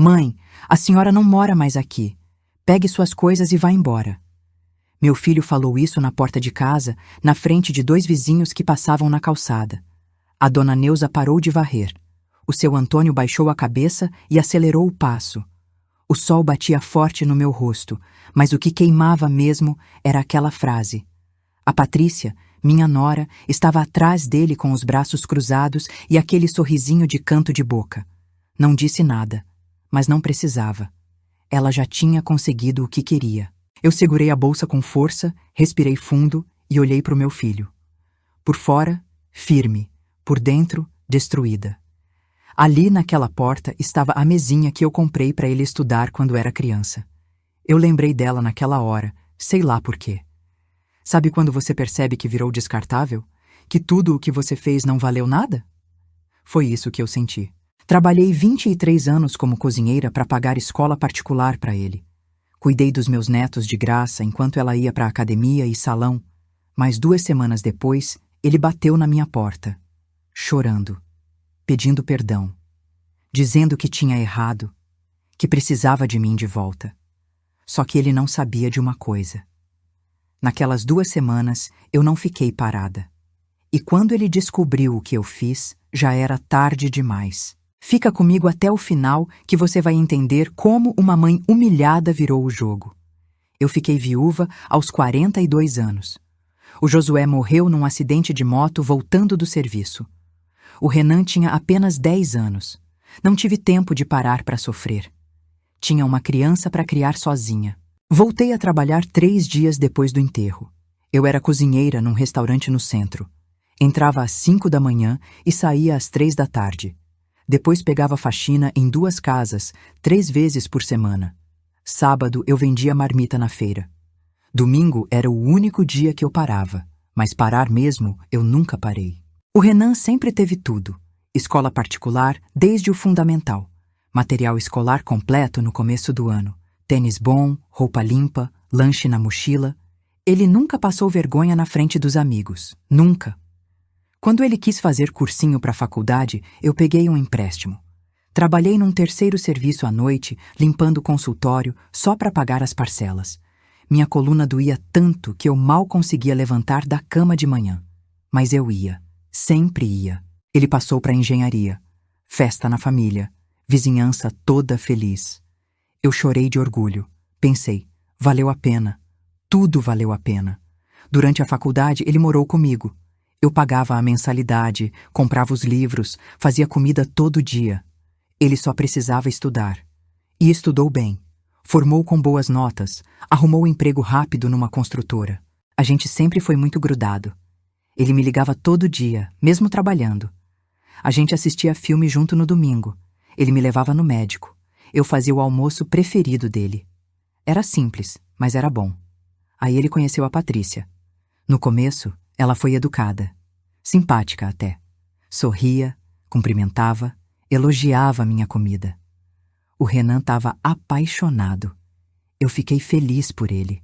Mãe, a senhora não mora mais aqui. Pegue suas coisas e vá embora. Meu filho falou isso na porta de casa, na frente de 2 vizinhos que passavam na calçada. A dona Neuza parou de varrer. O seu Antônio baixou a cabeça e acelerou o passo. O sol batia forte no meu rosto, mas o que queimava mesmo era aquela frase. A Patrícia, minha nora, estava atrás dele com os braços cruzados e aquele sorrisinho de canto de boca. Não disse nada, mas não precisava. Ela já tinha conseguido o que queria. Eu segurei a bolsa com força, respirei fundo e olhei para o meu filho. Por fora, firme, por dentro, destruída. Ali naquela porta estava a mesinha que eu comprei para ele estudar quando era criança. Eu lembrei dela naquela hora, sei lá por quê. Sabe quando você percebe que virou descartável? Que tudo o que você fez não valeu nada? Foi isso que eu senti. Trabalhei 23 anos como cozinheira para pagar escola particular para ele. Cuidei dos meus netos de graça enquanto ela ia para a academia e salão, mas 2 semanas depois, ele bateu na minha porta, chorando, pedindo perdão, dizendo que tinha errado, que precisava de mim de volta. Só que ele não sabia de uma coisa. Naquelas 2 semanas, eu não fiquei parada. E quando ele descobriu o que eu fiz, já era tarde demais. Fica comigo até o final que você vai entender como uma mãe humilhada virou o jogo. Eu fiquei viúva aos 42 anos. O Josué morreu num acidente de moto voltando do serviço. O Renan tinha apenas 10 anos. Não tive tempo de parar para sofrer. Tinha uma criança para criar sozinha. Voltei a trabalhar 3 dias depois do enterro. Eu era cozinheira num restaurante no centro. Entrava às 5 da manhã e saía às 3 da tarde. Depois pegava faxina em 2 casas, 3 vezes por semana. Sábado eu vendia marmita na feira. Domingo era o único dia que eu parava, mas parar mesmo eu nunca parei. O Renan sempre teve tudo. Escola particular desde o fundamental. Material escolar completo no começo do ano. Tênis bom, roupa limpa, lanche na mochila. Ele nunca passou vergonha na frente dos amigos. Nunca. Quando ele quis fazer cursinho para a faculdade, eu peguei um empréstimo. Trabalhei num 3º serviço à noite, limpando o consultório, só para pagar as parcelas. Minha coluna doía tanto que eu mal conseguia levantar da cama de manhã. Mas eu ia. Sempre ia. Ele passou para engenharia. Festa na família. Vizinhança toda feliz. Eu chorei de orgulho. Pensei, valeu a pena. Tudo valeu a pena. Durante a faculdade, ele morou comigo. Eu pagava a mensalidade, comprava os livros, fazia comida todo dia. Ele só precisava estudar. E estudou bem. Formou com boas notas, arrumou emprego rápido numa construtora. A gente sempre foi muito grudado. Ele me ligava todo dia, mesmo trabalhando. A gente assistia filme junto no domingo. Ele me levava no médico. Eu fazia o almoço preferido dele. Era simples, mas era bom. Aí ele conheceu a Patrícia. No começo, ela foi educada. Simpática até. Sorria, cumprimentava, elogiava a minha comida. O Renan estava apaixonado. Eu fiquei feliz por ele.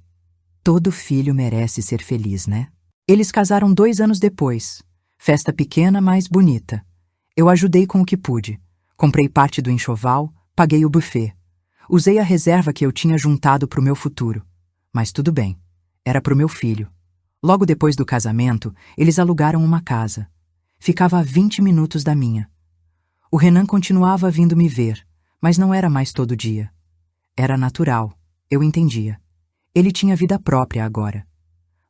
Todo filho merece ser feliz, né? Eles casaram 2 anos depois. Festa pequena, mas bonita. Eu ajudei com o que pude. Comprei parte do enxoval, paguei o buffet. Usei a reserva que eu tinha juntado para o meu futuro. Mas tudo bem. Era para o meu filho. Logo depois do casamento, eles alugaram uma casa. Ficava a 20 minutos da minha. O Renan continuava vindo me ver, mas não era mais todo dia. Era natural, eu entendia. Ele tinha vida própria agora.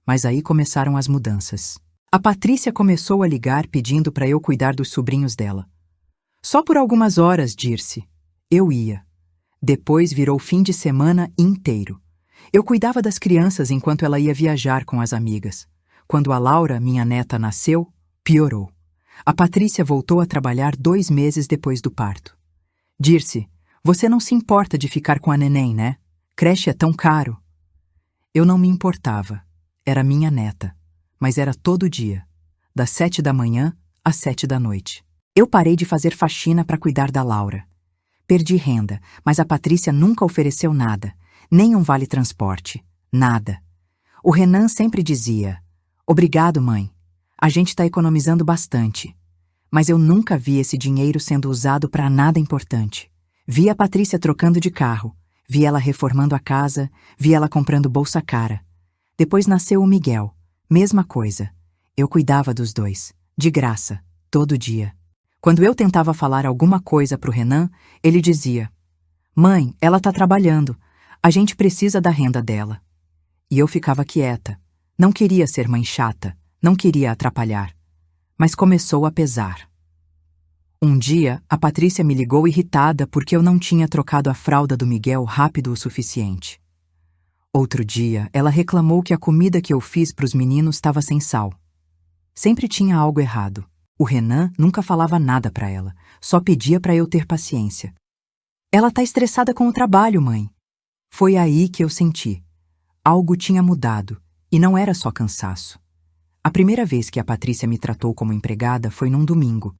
Mas aí começaram as mudanças. A Patrícia começou a ligar pedindo para eu cuidar dos sobrinhos dela. Só por algumas horas, Dirce. Eu ia. Depois virou fim de semana inteiro. Eu cuidava das crianças enquanto ela ia viajar com as amigas. Quando a Laura, minha neta, nasceu, piorou. A Patrícia voltou a trabalhar 2 meses depois do parto. Dirce, você não se importa de ficar com a neném, né? Creche é tão caro. Eu não me importava. Era minha neta. Mas era todo dia. Das 7 da manhã às 7 da noite. Eu parei de fazer faxina para cuidar da Laura. Perdi renda, mas a Patrícia nunca ofereceu nada. Nem um vale-transporte. Nada. O Renan sempre dizia, obrigado, mãe. A gente está economizando bastante. Mas eu nunca vi esse dinheiro sendo usado para nada importante. Vi a Patrícia trocando de carro, vi ela reformando a casa, vi ela comprando bolsa cara. Depois nasceu o Miguel, mesma coisa. Eu cuidava dos dois, de graça, todo dia. Quando eu tentava falar alguma coisa pro Renan, ele dizia: "Mãe, ela tá trabalhando, a gente precisa da renda dela." E eu ficava quieta. Não queria ser mãe chata, não queria atrapalhar. Mas começou a pesar. Um dia, a Patrícia me ligou irritada porque eu não tinha trocado a fralda do Miguel rápido o suficiente. Outro dia, ela reclamou que a comida que eu fiz para os meninos estava sem sal. Sempre tinha algo errado. O Renan nunca falava nada para ela, só pedia para eu ter paciência. "Ela tá estressada com o trabalho, mãe." Foi aí que eu senti. Algo tinha mudado, e não era só cansaço. A primeira vez que a Patrícia me tratou como empregada foi num domingo.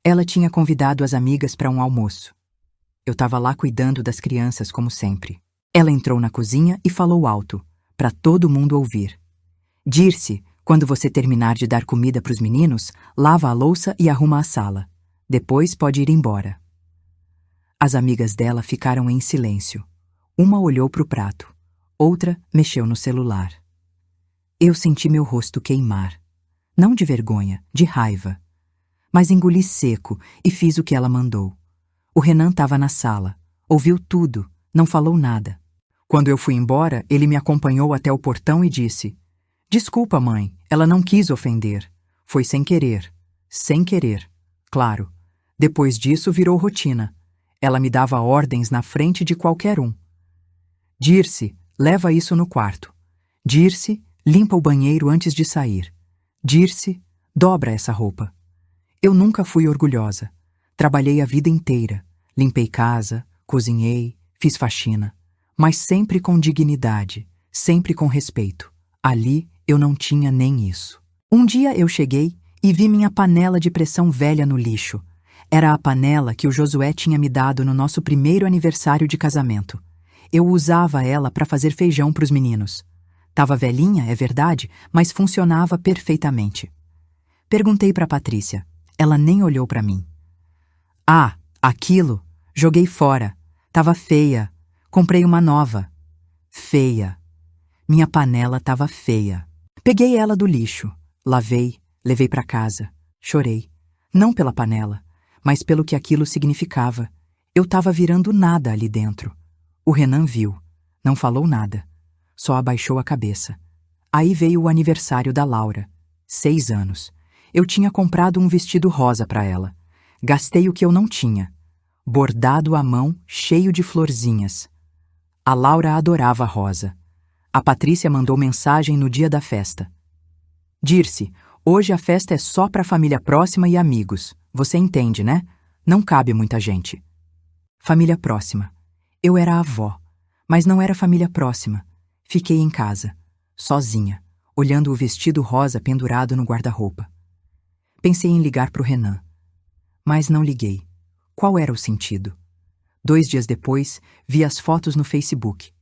Ela tinha convidado as amigas para um almoço. Eu estava lá cuidando das crianças, como sempre. Ela entrou na cozinha e falou alto, para todo mundo ouvir: "Dirce, quando você terminar de dar comida para os meninos, lava a louça e arruma a sala. Depois pode ir embora." As amigas dela ficaram em silêncio. Uma olhou para o prato, outra mexeu no celular. Eu senti meu rosto queimar. Não de vergonha, de raiva. Mas engoli seco e fiz o que ela mandou. O Renan estava na sala, ouviu tudo, não falou nada. Quando eu fui embora, ele me acompanhou até o portão e disse: "Desculpa, mãe, ela não quis ofender. Foi sem querer. Sem querer, claro." Depois disso virou rotina. Ela me dava ordens na frente de qualquer um. "Dirce, leva isso no quarto. Dirce, limpa o banheiro antes de sair. Dirce, dobra essa roupa." Eu nunca fui orgulhosa. Trabalhei a vida inteira. Limpei casa, cozinhei, fiz faxina. Mas sempre com dignidade, sempre com respeito. Ali eu não tinha nem isso. Um dia eu cheguei e vi minha panela de pressão velha no lixo. Era a panela que o Josué tinha me dado no nosso primeiro aniversário de casamento. Eu usava ela para fazer feijão para os meninos. Tava velhinha, é verdade, mas funcionava perfeitamente. Perguntei para Patrícia. Ela nem olhou para mim. "Ah, aquilo? Joguei fora. Tava feia. Comprei uma nova." Feia. Minha panela tava feia. Peguei ela do lixo, lavei, levei para casa. Chorei. Não pela panela, mas pelo que aquilo significava. Eu tava virando nada ali dentro. O Renan viu. Não falou nada. Só abaixou a cabeça. Aí veio o aniversário da Laura. 6 anos. Eu tinha comprado um vestido rosa para ela. Gastei o que eu não tinha. Bordado à mão, cheio de florzinhas. A Laura adorava rosa. A Patrícia mandou mensagem no dia da festa: "Dirce, hoje a festa é só para a família próxima e amigos. Você entende, né? Não cabe muita gente." Família próxima. Eu era a avó, mas não era família próxima. Fiquei em casa, sozinha, olhando o vestido rosa pendurado no guarda-roupa. Pensei em ligar para o Renan. Mas não liguei. Qual era o sentido? 2 dias depois, vi as fotos no Facebook.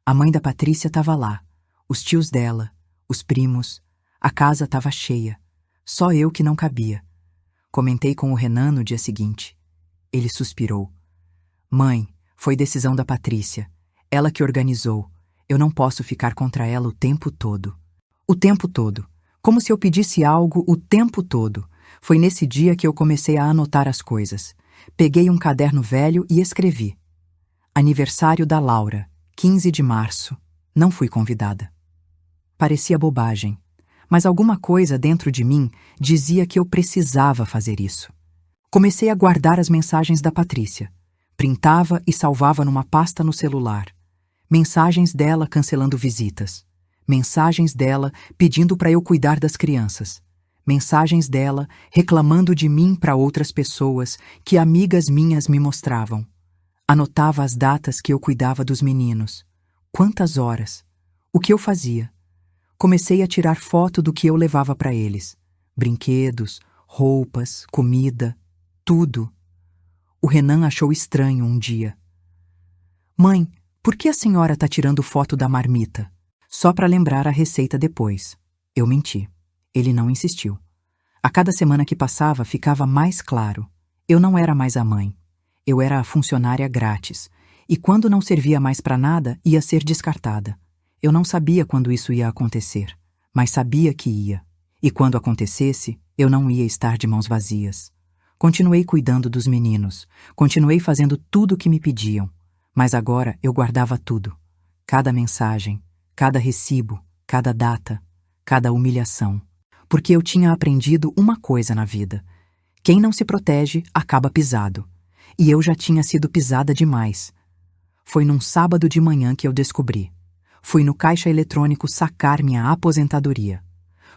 A mãe da Patrícia estava lá, os tios dela, os primos. A casa estava cheia. Só eu que não cabia. Comentei com o Renan no dia seguinte. Ele suspirou. "Mãe, foi decisão da Patrícia. Ela que organizou. Eu não posso ficar contra ela o tempo todo." O tempo todo. Como se eu pedisse algo o tempo todo. Foi nesse dia que eu comecei a anotar as coisas. Peguei um caderno velho e escrevi: "Aniversário da Laura, 15 de março. Não fui convidada." Parecia bobagem, mas alguma coisa dentro de mim dizia que eu precisava fazer isso. Comecei a guardar as mensagens da Patrícia. Printava e salvava numa pasta no celular. Mensagens dela cancelando visitas. Mensagens dela pedindo para eu cuidar das crianças. Mensagens dela reclamando de mim para outras pessoas que amigas minhas me mostravam. Anotava as datas que eu cuidava dos meninos. Quantas horas? O que eu fazia? Comecei a tirar foto do que eu levava para eles. Brinquedos, roupas, comida, tudo. O Renan achou estranho um dia. "Mãe, por que a senhora está tirando foto da marmita?" Só para lembrar a receita depois. Eu menti. Ele não insistiu. A cada semana que passava ficava mais claro. Eu não era mais a mãe. Eu era a funcionária grátis, e quando não servia mais para nada, ia ser descartada. Eu não sabia quando isso ia acontecer, mas sabia que ia. E quando acontecesse, eu não ia estar de mãos vazias. Continuei cuidando dos meninos, continuei fazendo tudo o que me pediam, mas agora eu guardava tudo. Cada mensagem, cada recibo, cada data, cada humilhação. Porque eu tinha aprendido uma coisa na vida: quem não se protege acaba pisado. E eu já tinha sido pisada demais. Foi num sábado de manhã que eu descobri. Fui no caixa eletrônico sacar minha aposentadoria.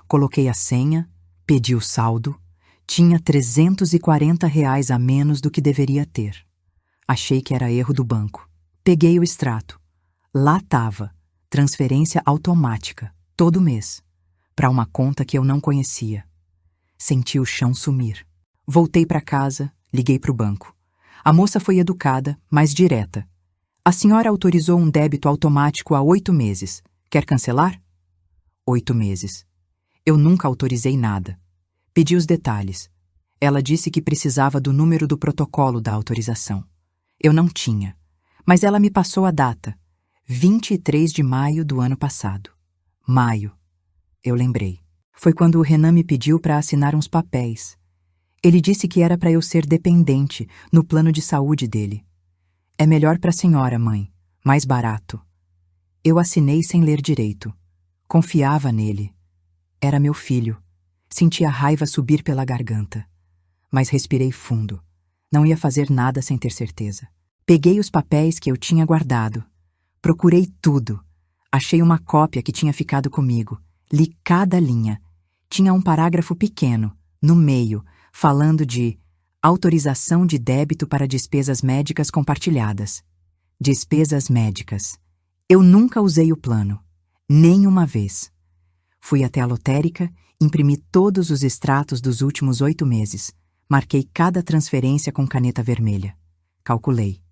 Coloquei a senha, pedi o saldo. Tinha R$ 340 a menos do que deveria ter. Achei que era erro do banco. Peguei o extrato. Lá estava, transferência automática, todo mês, para uma conta que eu não conhecia. Senti o chão sumir. Voltei para casa, liguei para o banco. A moça foi educada, mas direta. A senhora autorizou um débito automático há 8 meses. Quer cancelar? 8 meses. Eu nunca autorizei nada. Pedi os detalhes. Ela disse que precisava do número do protocolo da autorização. Eu não tinha, mas ela me passou a data. 23 de maio do ano passado. Maio. Eu lembrei. Foi quando o Renan me pediu para assinar uns papéis. Ele disse que era para eu ser dependente no plano de saúde dele. É melhor para a senhora, mãe. Mais barato. Eu assinei sem ler direito. Confiava nele. Era meu filho. Senti a raiva subir pela garganta. Mas respirei fundo. Não ia fazer nada sem ter certeza. Peguei os papéis que eu tinha guardado. Procurei tudo. Achei uma cópia que tinha ficado comigo. Li cada linha. Tinha um parágrafo pequeno, no meio, falando de autorização de débito para despesas médicas compartilhadas. Despesas médicas. Eu nunca usei o plano. Nem uma vez. Fui até a lotérica, imprimi todos os extratos dos últimos 8 meses. Marquei cada transferência com caneta vermelha. Calculei.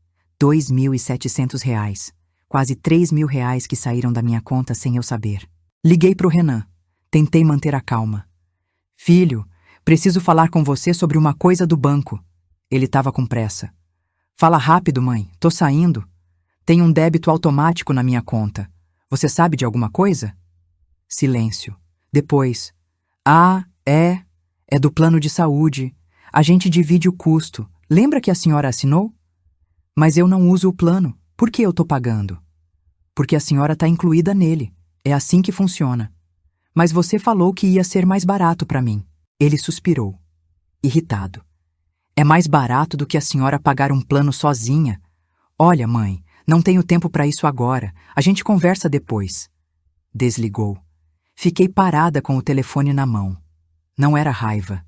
R$ 2.700. Quase R$ 3.000 que saíram da minha conta sem eu saber. Liguei para o Renan. Tentei manter a calma. Filho, preciso falar com você sobre uma coisa do banco. Ele estava com pressa. Fala rápido, mãe. Tô saindo. Tem um débito automático na minha conta. Você sabe de alguma coisa? Silêncio. Depois. É do plano de saúde. A gente divide o custo. Lembra que a senhora assinou? Mas eu não uso o plano. Por que eu tô pagando? Porque a senhora está incluída nele. É assim que funciona. Mas você falou que ia ser mais barato para mim. Ele suspirou, irritado. É mais barato do que a senhora pagar um plano sozinha. Olha, mãe, não tenho tempo para isso agora. A gente conversa depois. Desligou. Fiquei parada com o telefone na mão. Não era raiva.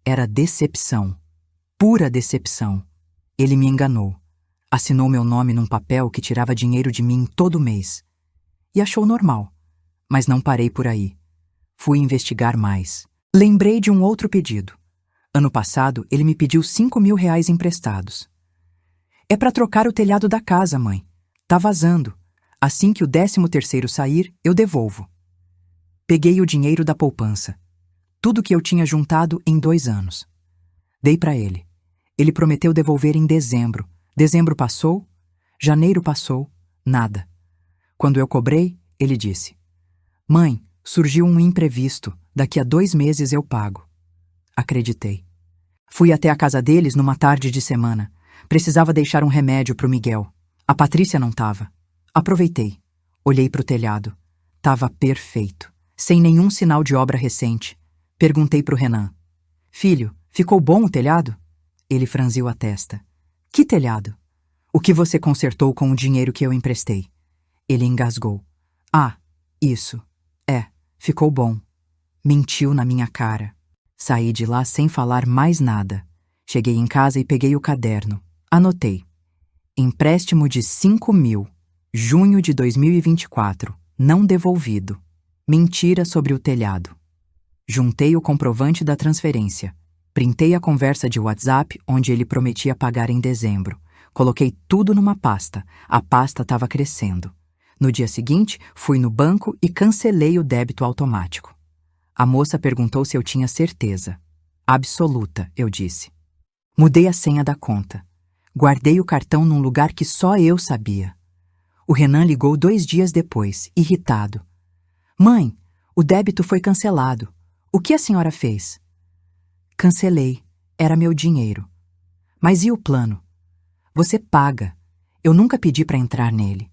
Era decepção. Pura decepção. Ele me enganou. Assinou meu nome num papel que tirava dinheiro de mim todo mês. E achou normal. Mas não parei por aí. Fui investigar mais. Lembrei de um outro pedido. Ano passado, ele me pediu R$ 5.000 emprestados. É para trocar o telhado da casa, mãe. Tá vazando. Assim que o 13º sair, eu devolvo. Peguei o dinheiro da poupança. Tudo que eu tinha juntado em 2 anos. Dei para ele. Ele prometeu devolver em dezembro. Dezembro passou, janeiro passou, nada. Quando eu cobrei, ele disse: Mãe, surgiu um imprevisto, daqui a 2 meses eu pago. Acreditei. Fui até a casa deles numa tarde de semana. Precisava deixar um remédio pro Miguel. A Patrícia não tava. Aproveitei. Olhei pro telhado. Tava perfeito, sem nenhum sinal de obra recente. Perguntei pro Renan: Filho, ficou bom o telhado? Ele franziu a testa. Que telhado? O que você consertou com o dinheiro que eu emprestei? Ele engasgou. Ah, isso. Ficou bom. Mentiu na minha cara. Saí de lá sem falar mais nada. Cheguei em casa e peguei o caderno. Anotei. Empréstimo de 5.000. Junho de 2024. Não devolvido. Mentira sobre o telhado. Juntei o comprovante da transferência. Printei a conversa de WhatsApp onde ele prometia pagar em dezembro. Coloquei tudo numa pasta. A pasta estava crescendo. No dia seguinte, fui no banco e cancelei o débito automático. A moça perguntou se eu tinha certeza. Absoluta, eu disse. Mudei a senha da conta. Guardei o cartão num lugar que só eu sabia. O Renan ligou 2 dias depois, irritado. Mãe, o débito foi cancelado. O que a senhora fez? Cancelei. Era meu dinheiro. Mas e o plano? Você paga. Eu nunca pedi para entrar nele.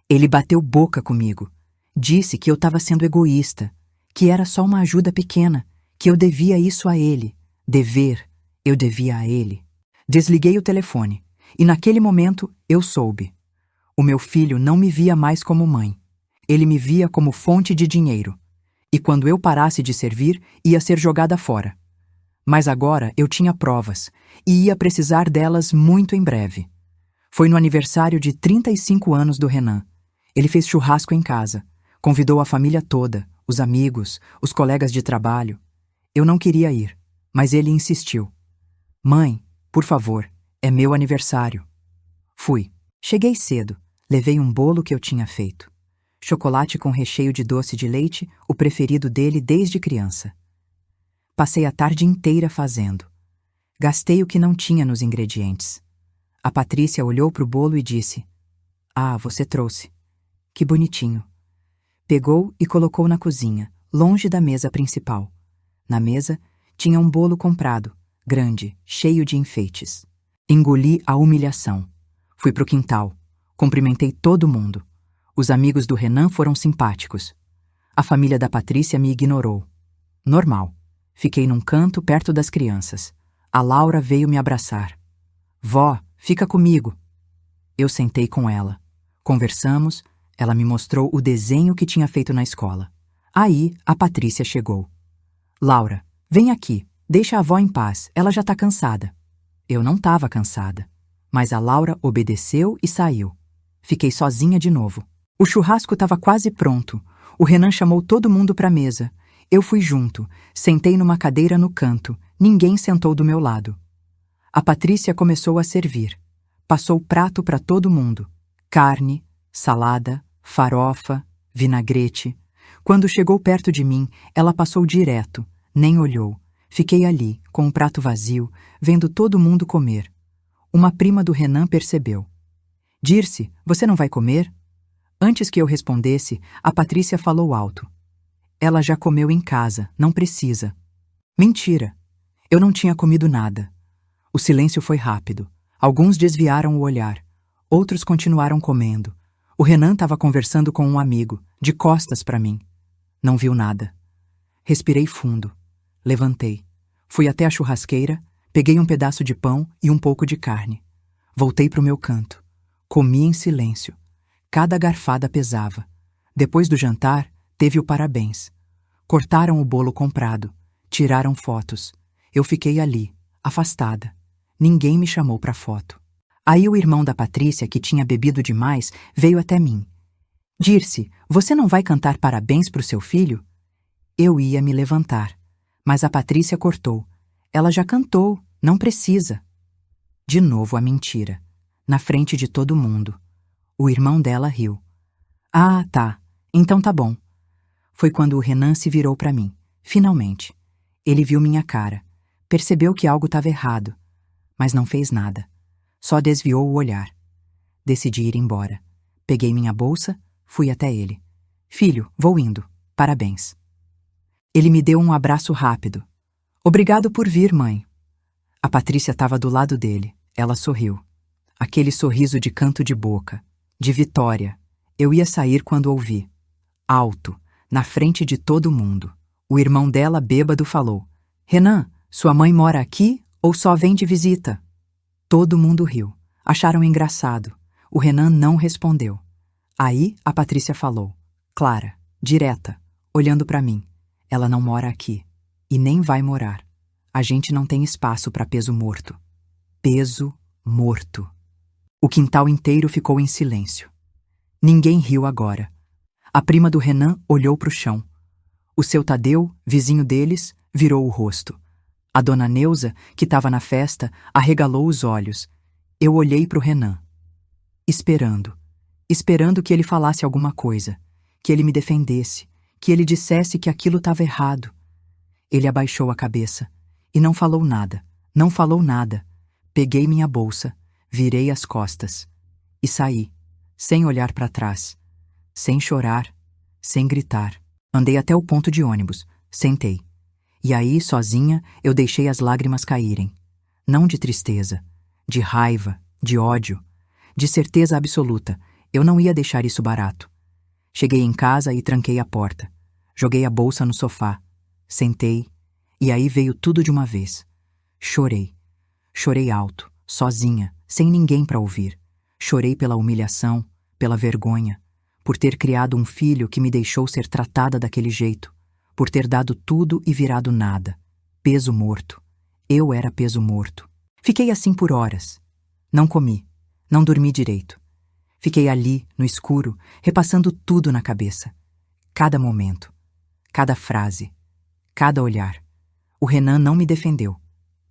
Ele bateu boca comigo. Disse que eu estava sendo egoísta, que era só uma ajuda pequena, que eu devia isso a ele. Dever, eu devia a ele. Desliguei o telefone, e naquele momento eu soube. O meu filho não me via mais como mãe. Ele me via como fonte de dinheiro. E quando eu parasse de servir, ia ser jogada fora. Mas agora eu tinha provas, e ia precisar delas muito em breve. Foi no aniversário de 35 anos do Renan. Ele fez churrasco em casa, convidou a família toda, os amigos, os colegas de trabalho. Eu não queria ir, mas ele insistiu. Mãe, por favor, é meu aniversário. Fui. Cheguei cedo, levei um bolo que eu tinha feito. Chocolate com recheio de doce de leite, o preferido dele desde criança. Passei a tarde inteira fazendo. Gastei o que não tinha nos ingredientes. A Patrícia olhou para o bolo e disse: Ah, você trouxe. Que bonitinho. Pegou e colocou na cozinha, longe da mesa principal. Na mesa, tinha um bolo comprado, grande, cheio de enfeites. Engoli a humilhação. Fui pro quintal. Cumprimentei todo mundo. Os amigos do Renan foram simpáticos. A família da Patrícia me ignorou. Normal. Fiquei num canto perto das crianças. A Laura veio me abraçar. Vó, fica comigo. Eu sentei com ela. Conversamos, ela me mostrou o desenho que tinha feito na escola. Aí, a Patrícia chegou. Laura, vem aqui, deixa a avó em paz, ela já tá cansada. Eu não estava cansada, mas a Laura obedeceu e saiu. Fiquei sozinha de novo. O churrasco estava quase pronto. O Renan chamou todo mundo para a mesa. Eu fui junto, sentei numa cadeira no canto, ninguém sentou do meu lado. A Patrícia começou a servir. Passou o prato para todo mundo. Carne, salada, farofa, vinagrete. Quando chegou perto de mim, ela passou direto, nem olhou. Fiquei ali, com o prato vazio, vendo todo mundo comer. Uma prima do Renan percebeu. Dirce, você não vai comer? Antes que eu respondesse, a Patrícia falou alto. Ela já comeu em casa, não precisa. Mentira. Eu não tinha comido nada. O silêncio foi rápido. Alguns desviaram o olhar. Outros continuaram comendo. O Renan estava conversando com um amigo, de costas para mim. Não viu nada. Respirei fundo. Levantei. Fui até a churrasqueira, peguei um pedaço de pão e um pouco de carne. Voltei para o meu canto. Comi em silêncio. Cada garfada pesava. Depois do jantar, teve o parabéns. Cortaram o bolo comprado. Tiraram fotos. Eu fiquei ali, afastada. Ninguém me chamou para foto. Aí o irmão da Patrícia, que tinha bebido demais, veio até mim. Dirce, você não vai cantar parabéns para o seu filho? Eu ia me levantar, mas a Patrícia cortou. Ela já cantou, não precisa. De novo a mentira, na frente de todo mundo. O irmão dela riu. Ah, tá, então tá bom. Foi quando o Renan se virou para mim, finalmente. Ele viu minha cara, percebeu que algo estava errado, mas não fez nada. Só desviou o olhar. Decidi ir embora. Peguei minha bolsa, fui até ele. Filho, vou indo. Parabéns. Ele me deu um abraço rápido. Obrigado por vir, mãe. A Patrícia estava do lado dele. Ela sorriu. Aquele sorriso de canto de boca, de vitória. Eu ia sair quando ouvi. Alto, na frente de todo mundo. O irmão dela, bêbado, falou. Renan, sua mãe mora aqui ou só vem de visita? Todo mundo riu. Acharam engraçado. O Renan não respondeu. Aí a Patrícia falou. Clara, direta, olhando para mim. Ela não mora aqui. E nem vai morar. A gente não tem espaço para peso morto. Peso morto. O quintal inteiro ficou em silêncio. Ninguém riu agora. A prima do Renan olhou para o chão. O seu Tadeu, vizinho deles, virou o rosto. A dona Neuza, que estava na festa, arregalou os olhos. Eu olhei para o Renan. Esperando que ele falasse alguma coisa, que ele me defendesse, que ele dissesse que aquilo estava errado. Ele abaixou a cabeça e não falou nada, não falou nada. Peguei minha bolsa, virei as costas e saí, sem olhar para trás, sem chorar, sem gritar. Andei até o ponto de ônibus, sentei. E aí, sozinha, eu deixei as lágrimas caírem. Não de tristeza, de raiva, de ódio, de certeza absoluta, eu não ia deixar isso barato. Cheguei em casa e tranquei a porta. Joguei a bolsa no sofá, sentei, e aí veio tudo de uma vez. Chorei. Chorei alto, sozinha, sem ninguém para ouvir. Chorei pela humilhação, pela vergonha, por ter criado um filho que me deixou ser tratada daquele jeito, por ter dado tudo e virado nada. Peso morto. Eu era peso morto. Fiquei assim por horas. Não comi, não dormi direito. Fiquei ali, no escuro, repassando tudo na cabeça. Cada momento, cada frase, cada olhar. O Renan não me defendeu,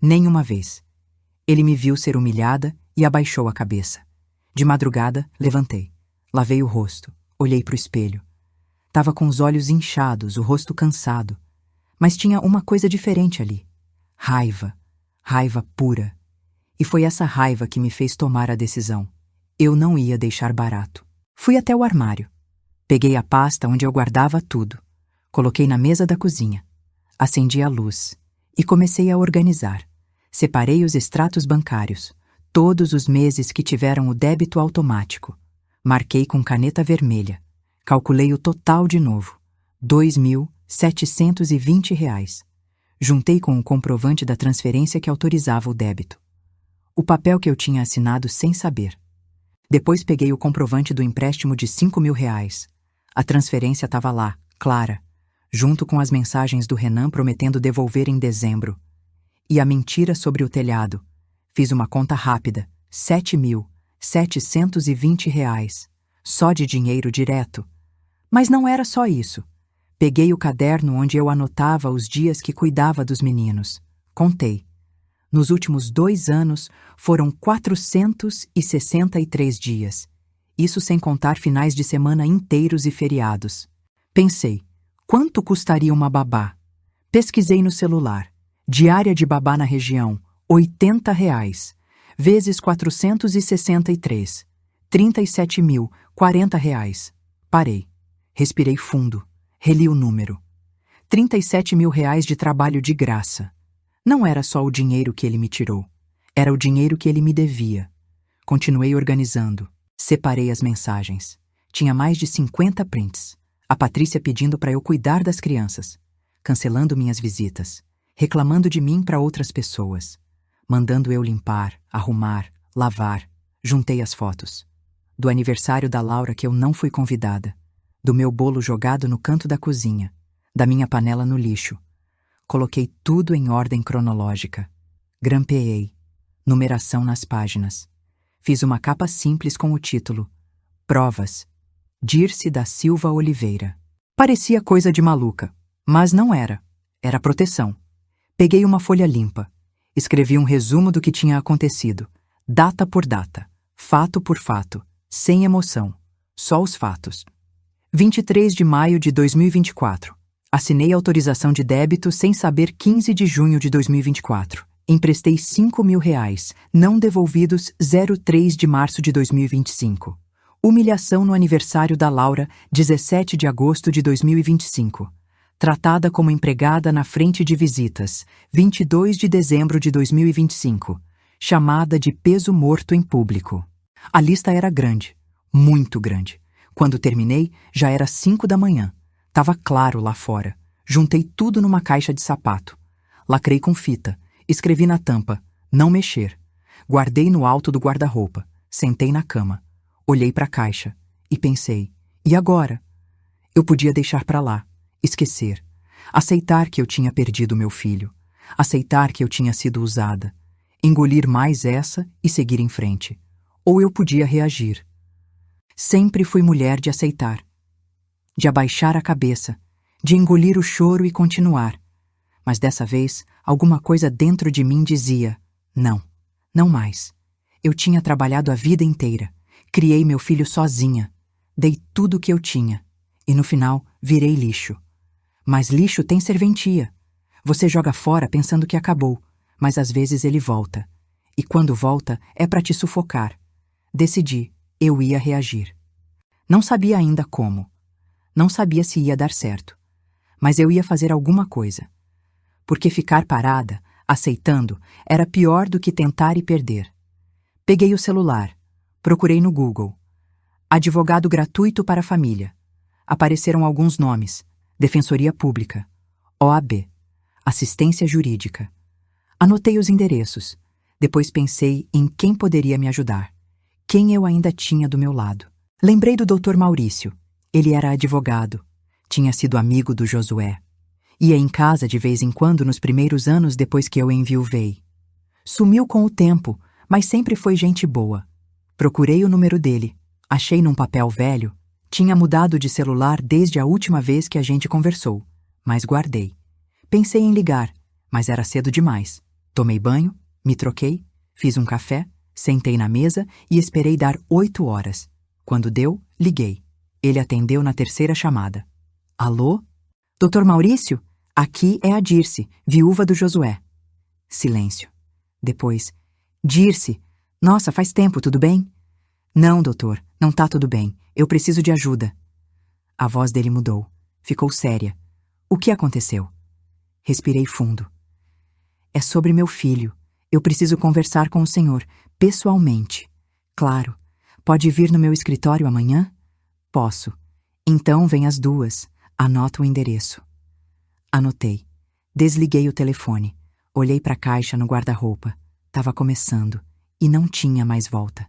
nem uma vez. Ele me viu ser humilhada e abaixou a cabeça. De madrugada, levantei. Lavei o rosto, olhei para o espelho. Tava com os olhos inchados, o rosto cansado. Mas tinha uma coisa diferente ali. Raiva. Raiva pura. E foi essa raiva que me fez tomar a decisão. Eu não ia deixar barato. Fui até o armário. Peguei a pasta onde eu guardava tudo. Coloquei na mesa da cozinha. Acendi a luz. E comecei a organizar. Separei os extratos bancários. Todos os meses que tiveram o débito automático. Marquei com caneta vermelha. Calculei o total de novo. R$ 2.720. Juntei com o comprovante da transferência que autorizava o débito. O papel que eu tinha assinado sem saber. Depois peguei o comprovante do empréstimo de R$ 5.000. A transferência estava lá, clara, junto com as mensagens do Renan prometendo devolver em dezembro. E a mentira sobre o telhado. Fiz uma conta rápida, R$ 7.720, só de dinheiro direto. Mas não era só isso. Peguei o caderno onde eu anotava os dias que cuidava dos meninos. Contei. Nos últimos 2 anos, foram 463 dias. Isso sem contar finais de semana inteiros e feriados. Pensei, quanto custaria uma babá? Pesquisei no celular. Diária de babá na região, R$ 80. Vezes 463. R$ 37.040. Parei. Respirei fundo. Reli o número. R$ 37.000 de trabalho de graça. Não era só o dinheiro que ele me tirou. Era o dinheiro que ele me devia. Continuei organizando. Separei as mensagens. Tinha mais de 50 prints. A Patrícia pedindo para eu cuidar das crianças. Cancelando minhas visitas. Reclamando de mim para outras pessoas. Mandando eu limpar, arrumar, lavar. Juntei as fotos. Do aniversário da Laura que eu não fui convidada. Do meu bolo jogado no canto da cozinha. Da minha panela no lixo. Coloquei tudo em ordem cronológica. Grampeei. Numeração nas páginas. Fiz uma capa simples com o título Provas. Dirce da Silva Oliveira. Parecia coisa de maluca, mas não era. Era proteção. Peguei uma folha limpa. Escrevi um resumo do que tinha acontecido. Data por data. Fato por fato. Sem emoção. Só os fatos. 23 de maio de 2024. Assinei autorização de débito sem saber 15 de junho de 2024. Emprestei R$ 5.000, não devolvidos 03 de março de 2025. Humilhação no aniversário da Laura, 17 de agosto de 2025. Tratada como empregada na frente de visitas, 22 de dezembro de 2025. Chamada de peso morto em público. A lista era grande, muito grande. Quando terminei, já era 5 da manhã. Tava claro lá fora. Juntei tudo numa caixa de sapato. Lacrei com fita. Escrevi na tampa, não mexer. Guardei no alto do guarda-roupa. Sentei na cama. Olhei para a caixa e pensei, e agora? Eu podia deixar para lá, esquecer. Aceitar que eu tinha perdido meu filho. Aceitar que eu tinha sido usada. Engolir mais essa e seguir em frente. Ou eu podia reagir. Sempre fui mulher de aceitar. De abaixar a cabeça, de engolir o choro e continuar. Mas dessa vez, alguma coisa dentro de mim dizia, não, não mais. Eu tinha trabalhado a vida inteira, criei meu filho sozinha, dei tudo o que eu tinha, e no final virei lixo. Mas lixo tem serventia. Você joga fora pensando que acabou, mas às vezes ele volta. e quando volta é para te sufocar. Decidi, eu ia reagir. Não sabia ainda como. Não sabia se ia dar certo. Mas eu ia fazer alguma coisa. Porque ficar parada, aceitando, era pior do que tentar e perder. Peguei o celular. Procurei no Google. Advogado gratuito para a família. Apareceram alguns nomes. Defensoria Pública. OAB. Assistência Jurídica. Anotei os endereços. Depois pensei em quem poderia me ajudar. Quem eu ainda tinha do meu lado. Lembrei do Dr. Maurício. Ele era advogado. Tinha sido amigo do Josué. Ia em casa de vez em quando nos primeiros anos depois que eu enviuvei. Sumiu com o tempo, mas sempre foi gente boa. Procurei o número dele. Achei num papel velho. Tinha mudado de celular desde a última vez que a gente conversou, mas guardei. Pensei em ligar, mas era cedo demais. Tomei banho, me troquei, fiz um café, sentei na mesa e esperei dar 8 horas. Quando deu, liguei. Ele atendeu na terceira chamada. Alô? Dr. Maurício? Aqui é a Dirce, viúva do Josué. Silêncio. Depois, Dirce, nossa, faz tempo, tudo bem? Não, doutor, não tá tudo bem. Eu preciso de ajuda. A voz dele mudou. Ficou séria. O que aconteceu? Respirei fundo. É sobre meu filho. Eu preciso conversar com o senhor, pessoalmente. Claro. Pode vir no meu escritório amanhã? Posso. Então vem às 2. Anota o endereço. Anotei. Desliguei o telefone. Olhei para a caixa no guarda-roupa. Tava começando. E não tinha mais volta.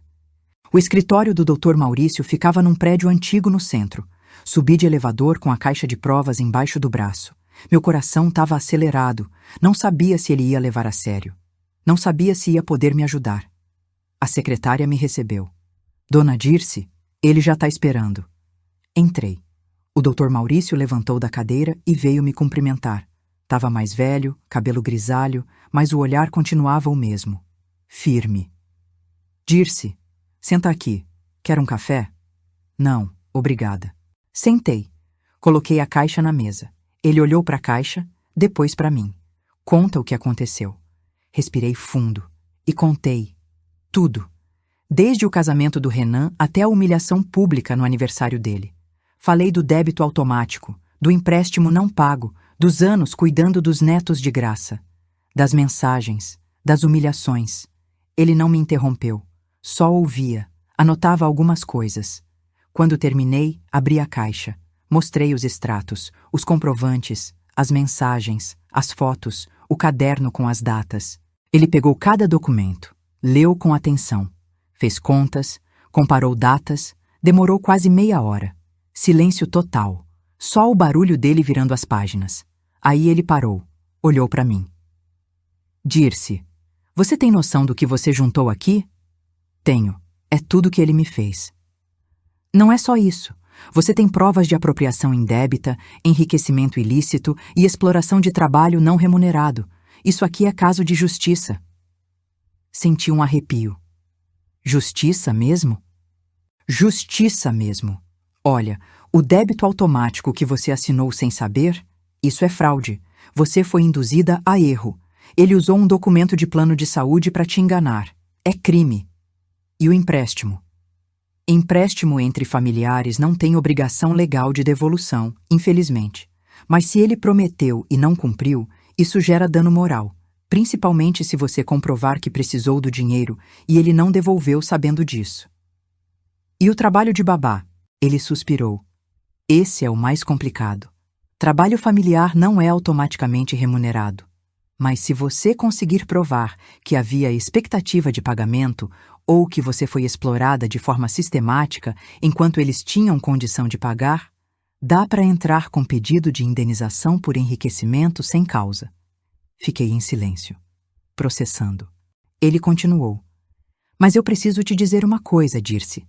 O escritório do Dr. Maurício ficava num prédio antigo no centro. Subi de elevador com a caixa de provas embaixo do braço. Meu coração estava acelerado. Não sabia se ele ia levar a sério. Não sabia se ia poder me ajudar. A secretária me recebeu. Dona Dirce, ele já está esperando. Entrei. O Dr. Maurício levantou da cadeira e veio me cumprimentar. Tava mais velho, cabelo grisalho, mas o olhar continuava o mesmo. Firme. Dirce, senta aqui. Quer um café? Não, obrigada. Sentei. Coloquei a caixa na mesa. Ele olhou para a caixa, depois para mim. Conta o que aconteceu. Respirei fundo e contei. Tudo. Desde o casamento do Renan até a humilhação pública no aniversário dele. Falei do débito automático, do empréstimo não pago, dos anos cuidando dos netos de graça, das mensagens, das humilhações. Ele não me interrompeu. Só ouvia, anotava algumas coisas. Quando terminei, abri a caixa. Mostrei os extratos, os comprovantes, as mensagens, as fotos, o caderno com as datas. Ele pegou cada documento, leu com atenção, fez contas, comparou datas, demorou quase meia hora. Silêncio total, só o barulho dele virando as páginas. Aí ele parou, olhou para mim. Dirce, você tem noção do que você juntou aqui? Tenho. É tudo que ele me fez. Não é só isso. Você tem provas de apropriação indébita, enriquecimento ilícito e exploração de trabalho não remunerado. Isso aqui é caso de justiça. Senti um arrepio. Justiça mesmo? Justiça mesmo. Olha, o débito automático que você assinou sem saber, isso é fraude. Você foi induzida a erro. Ele usou um documento de plano de saúde para te enganar. É crime. E o empréstimo? Empréstimo entre familiares não tem obrigação legal de devolução, infelizmente. Mas se ele prometeu e não cumpriu, isso gera dano moral, principalmente se você comprovar que precisou do dinheiro e ele não devolveu sabendo disso. E o trabalho de babá? Ele suspirou. Esse é o mais complicado. Trabalho familiar não é automaticamente remunerado. Mas se você conseguir provar que havia expectativa de pagamento ou que você foi explorada de forma sistemática enquanto eles tinham condição de pagar, dá para entrar com pedido de indenização por enriquecimento sem causa. Fiquei em silêncio, processando. Ele continuou. Mas eu preciso te dizer uma coisa, Dirce.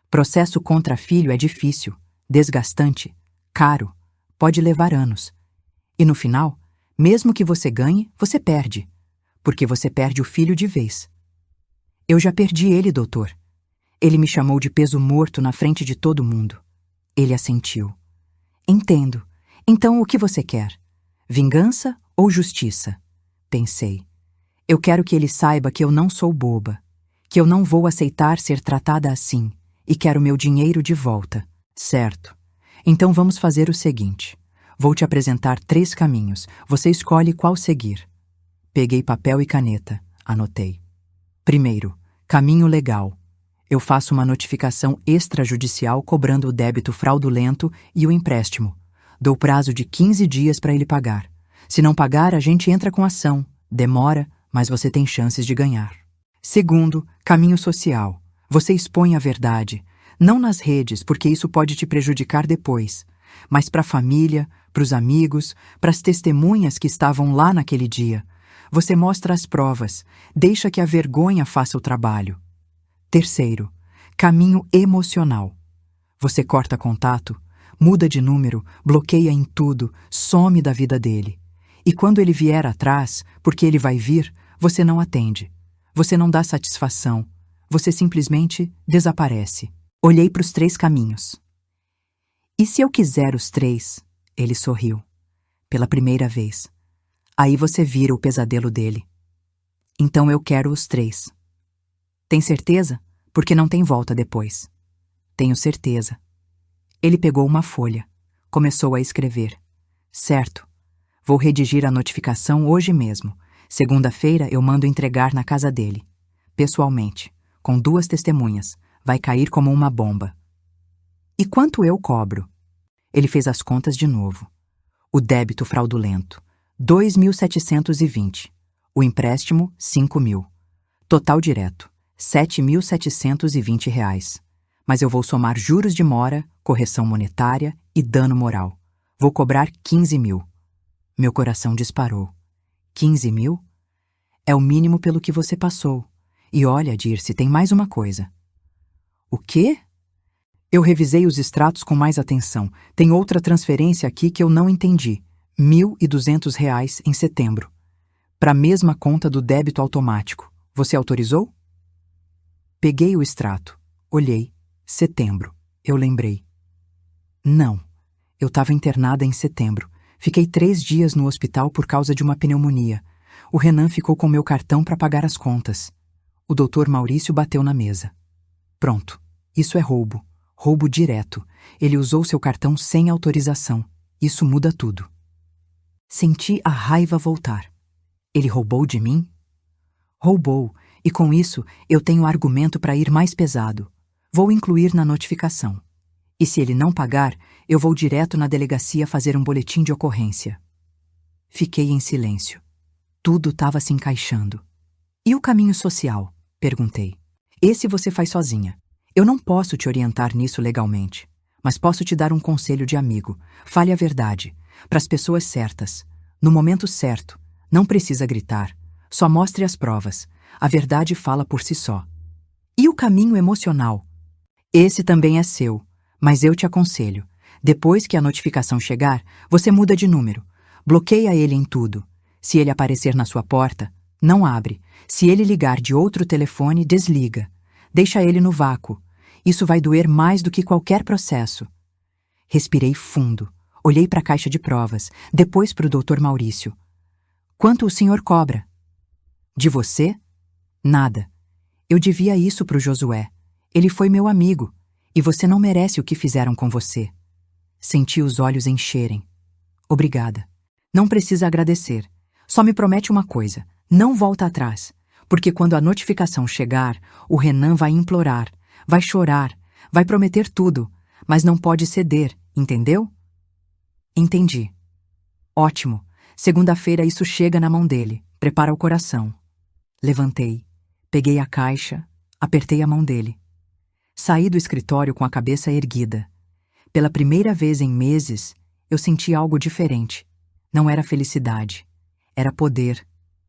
Processo contra filho é difícil, desgastante, caro, pode levar anos. E no final, mesmo que você ganhe, você perde, porque você perde o filho de vez. Eu já perdi ele, doutor. Ele me chamou de peso morto na frente de todo mundo. Ele assentiu. Entendo. Então o que você quer? Vingança ou justiça? Pensei. Eu quero que ele saiba que eu não sou boba, que eu não vou aceitar ser tratada assim, e quero meu dinheiro de volta. Certo. Então vamos fazer o seguinte. Vou te apresentar 3 caminhos. Você escolhe qual seguir. Peguei papel e caneta. Anotei. Primeiro, caminho legal. Eu faço uma notificação extrajudicial cobrando o débito fraudulento e o empréstimo. Dou prazo de 15 dias para ele pagar. Se não pagar, a gente entra com ação. Demora, mas você tem chances de ganhar. Segundo, caminho social. Você expõe a verdade. Não nas redes, porque isso pode te prejudicar depois, mas para a família, para os amigos, para as testemunhas que estavam lá naquele dia. Você mostra as provas, deixa que a vergonha faça o trabalho. Terceiro, caminho emocional. Você corta contato, muda de número, bloqueia em tudo, some da vida dele. E quando ele vier atrás, porque ele vai vir, você não atende. Você não dá satisfação. Você simplesmente desaparece. Olhei para os 3 caminhos. E se eu quiser os 3? Ele sorriu. Pela primeira vez. Aí você vira o pesadelo dele. Então eu quero os 3. Tem certeza? Porque não tem volta depois. Tenho certeza. Ele pegou uma folha. Começou a escrever. Certo. Vou redigir a notificação hoje mesmo. Segunda-feira eu mando entregar na casa dele. Pessoalmente. Com 2 testemunhas. Vai cair como uma bomba. E quanto eu cobro? Ele fez as contas de novo. O débito fraudulento, 2.720. O empréstimo, 5.000. Total direto, R$ 7.720. Mas eu vou somar juros de mora, correção monetária e dano moral. Vou cobrar 15.000. Meu coração disparou. 15.000? É o mínimo pelo que você passou. E olha, Dirce, tem mais uma coisa. O quê? Eu revisei os extratos com mais atenção. Tem outra transferência aqui que eu não entendi. R$ 1.200 em setembro. Para a mesma conta do débito automático. Você autorizou? Peguei o extrato. Olhei. Setembro. Eu lembrei. Não. Eu estava internada em setembro. Fiquei 3 dias no hospital por causa de uma pneumonia. O Renan ficou com meu cartão para pagar as contas. O Dr. Maurício bateu na mesa. Pronto. Isso é roubo. Roubo direto. Ele usou seu cartão sem autorização. Isso muda tudo. Senti a raiva voltar. Ele roubou de mim? Roubou, e com isso eu tenho argumento para ir mais pesado. Vou incluir na notificação. E se ele não pagar, eu vou direto na delegacia fazer um boletim de ocorrência. Fiquei em silêncio. Tudo estava se encaixando. E o caminho social? Perguntei. Esse você faz sozinha. Eu não posso te orientar nisso legalmente, mas posso te dar um conselho de amigo. Fale a verdade, para as pessoas certas, no momento certo. Não precisa gritar. Só mostre as provas. A verdade fala por si só. E o caminho emocional? Esse também é seu, mas eu te aconselho. Depois que a notificação chegar, você muda de número. Bloqueia ele em tudo. Se ele aparecer na sua porta, não abre. Se ele ligar de outro telefone, desliga. Deixa ele no vácuo. Isso vai doer mais do que qualquer processo. Respirei fundo. Olhei para a caixa de provas, depois para o Dr. Maurício. Quanto o senhor cobra? De você? Nada. Eu devia isso para o Josué. Ele foi meu amigo, e você não merece o que fizeram com você. Senti os olhos encherem. Obrigada. Não precisa agradecer. Só me promete uma coisa. Não volta atrás. Porque quando a notificação chegar, o Renan vai implorar, vai chorar, vai prometer tudo, mas não pode ceder, entendeu? Entendi. Ótimo. Segunda-feira isso chega na mão dele. Prepara o coração. Levantei. Peguei a caixa, apertei a mão dele. Saí do escritório com a cabeça erguida. Pela primeira vez em meses, eu senti algo diferente. Não era felicidade. Era poder.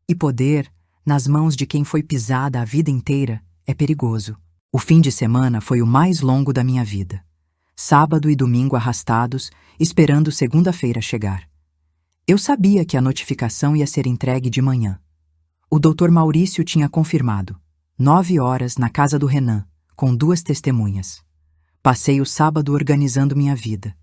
E poder, nas mãos de quem foi pisada a vida inteira, é perigoso. O fim de semana foi o mais longo da minha vida. Sábado e domingo arrastados, esperando segunda-feira chegar. Eu sabia que a notificação ia ser entregue de manhã. O Dr. Maurício tinha confirmado. 9 horas na casa do Renan, com 2 testemunhas. Passei o sábado organizando minha vida.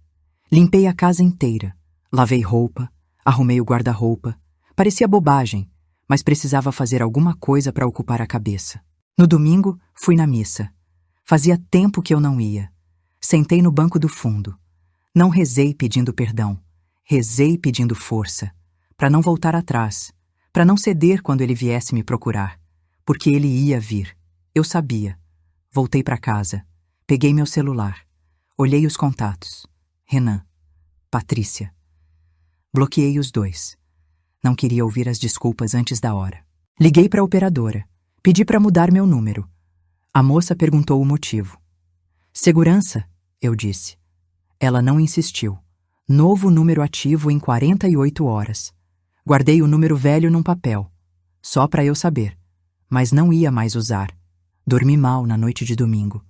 Limpei a casa inteira. Lavei roupa, arrumei o guarda-roupa. Parecia bobagem, mas precisava fazer alguma coisa para ocupar a cabeça. No domingo, fui na missa. Fazia tempo que eu não ia. Sentei no banco do fundo. Não rezei pedindo perdão. Rezei pedindo força, para não voltar atrás, para não ceder quando ele viesse me procurar, porque ele ia vir. Eu sabia. Voltei para casa. Peguei meu celular. Olhei os contatos. Renan. Patrícia. Bloqueei os dois. Não queria ouvir as desculpas antes da hora. Liguei para a operadora. Pedi para mudar meu número. A moça perguntou o motivo. Segurança, eu disse. Ela não insistiu. Novo número ativo em 48 horas. Guardei o número velho num papel, só para eu saber, mas não ia mais usar. Dormi mal na noite de domingo.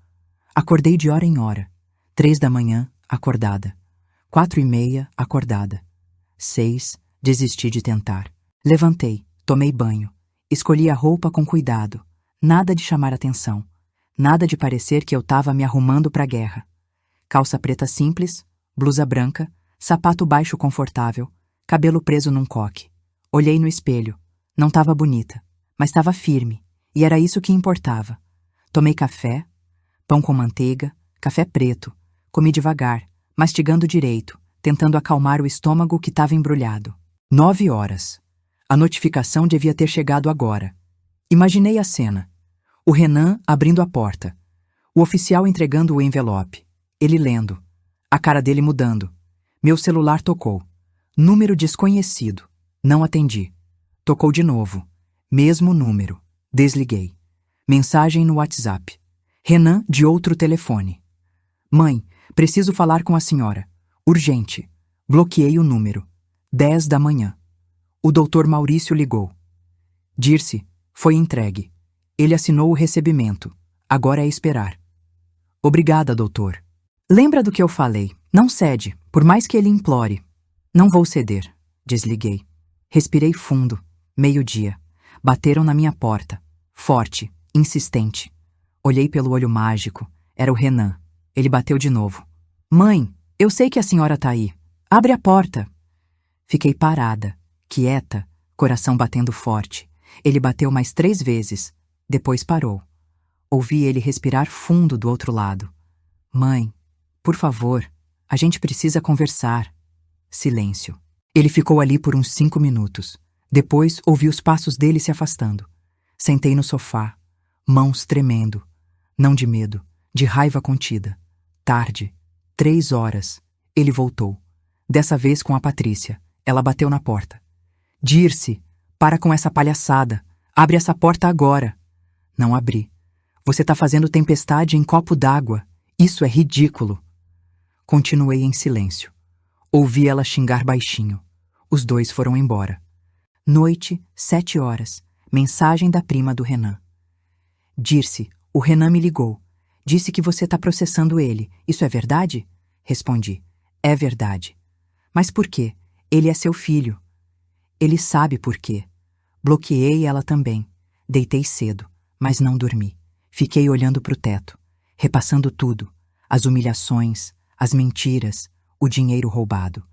Acordei de hora em hora. 3 da manhã, acordada. 4:30, acordada. 6, desisti de tentar. Levantei, tomei banho. Escolhi a roupa com cuidado. Nada de chamar atenção. Nada de parecer que eu estava me arrumando para a guerra. Calça preta simples, blusa branca, sapato baixo confortável, cabelo preso num coque. Olhei no espelho. Não estava bonita, mas estava firme, e era isso que importava. Tomei café, pão com manteiga, café preto. Comi devagar, mastigando direito, tentando acalmar o estômago que estava embrulhado. 9 horas. A notificação devia ter chegado agora. Imaginei a cena. O Renan abrindo a porta. O oficial entregando o envelope. Ele lendo. A cara dele mudando. Meu celular tocou. Número desconhecido. Não atendi. Tocou de novo. Mesmo número. Desliguei. Mensagem no WhatsApp. Renan de outro telefone. Mãe, preciso falar com a senhora. Urgente. Bloqueei o número. 10 da manhã. O doutor Maurício ligou. Dirce, foi entregue. Ele assinou o recebimento. Agora é esperar. Obrigada, doutor. Lembra do que eu falei? Não cede, por mais que ele implore. Não vou ceder. Desliguei. Respirei fundo. 12:00. Bateram na minha porta. Forte, insistente. Olhei pelo olho mágico. Era o Renan. Ele bateu de novo. Mãe, eu sei que a senhora tá aí. Abre a porta. Fiquei parada, quieta, coração batendo forte. Ele bateu mais 3 vezes. Depois parou. Ouvi ele respirar fundo do outro lado. Mãe, por favor, a gente precisa conversar. Silêncio. Ele ficou ali por uns 5 minutos. Depois ouvi os passos dele se afastando. Sentei no sofá, mãos tremendo. Não de medo, de raiva contida. Tarde, 3 horas. Ele voltou. Dessa vez com a Patrícia. Ela bateu na porta. Dirce, para com essa palhaçada. Abre essa porta agora. Não abri. Você tá fazendo tempestade em copo d'água. Isso é ridículo. Continuei em silêncio. Ouvi ela xingar baixinho. Os dois foram embora. Noite, 7 horas. Mensagem da prima do Renan. Dirce, o Renan me ligou. Disse que você tá processando ele. Isso é verdade? Respondi. É verdade. Mas por quê? Ele é seu filho. Ele sabe por quê. Bloqueei ela também. Deitei cedo, mas não dormi. Fiquei olhando pro teto, repassando tudo. As humilhações, as mentiras, o dinheiro roubado.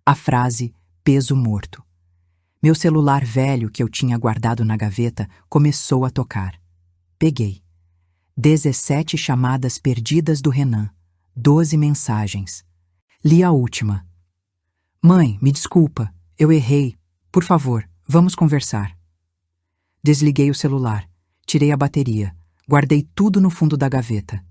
A frase peso morto. Meu celular velho que eu tinha guardado na gaveta começou a tocar. Peguei. 17 chamadas perdidas do Renan. 12 mensagens. Li a última. Mãe, me desculpa. Eu errei. Por favor, vamos conversar. Desliguei o celular. Tirei a bateria. Guardei tudo no fundo da gaveta.